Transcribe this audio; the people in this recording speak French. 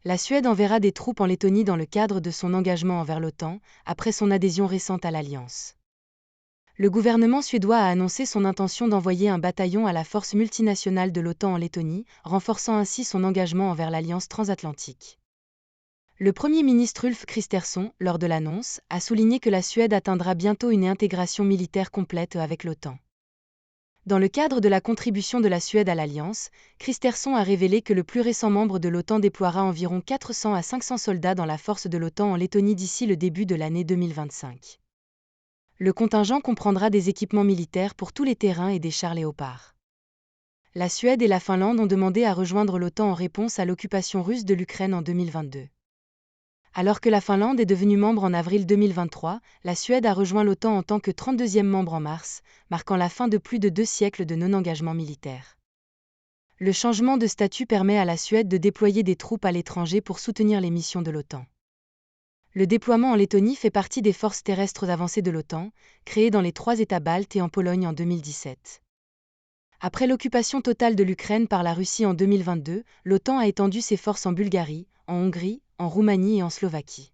La Suède enverra des troupes en Lettonie dans le cadre de son engagement envers l'OTAN, après son adhésion récente à l'Alliance. Le gouvernement suédois a annoncé son intention d'envoyer un bataillon à la force multinationale de l'OTAN en Lettonie, renforçant ainsi son engagement envers l'Alliance transatlantique. Le Premier ministre Ulf Kristersson, lors de l'annonce, a souligné que la Suède atteindra bientôt une intégration militaire complète avec l'OTAN. Dans le cadre de la contribution de la Suède à l'Alliance, Kristersson a révélé que le plus récent membre de l'OTAN déploiera environ 400 à 500 soldats dans la force de l'OTAN en Lettonie d'ici le début de l'année 2025. Le contingent comprendra des équipements militaires pour tous les terrains et des chars Léopard. La Suède et la Finlande ont demandé à rejoindre l'OTAN en réponse à l'occupation russe de l'Ukraine en 2022. Alors que la Finlande est devenue membre en avril 2023, la Suède a rejoint l'OTAN en tant que 32e membre en mars, marquant la fin de plus de 2 siècles de non-engagement militaire. Le changement de statut permet à la Suède de déployer des troupes à l'étranger pour soutenir les missions de l'OTAN. Le déploiement en Lettonie fait partie des forces terrestres avancées de l'OTAN, créées dans les 3 États baltes et en Pologne en 2017. Après l'occupation totale de l'Ukraine par la Russie en 2022, l'OTAN a étendu ses forces en Bulgarie, en Hongrie, en Roumanie et en Slovaquie.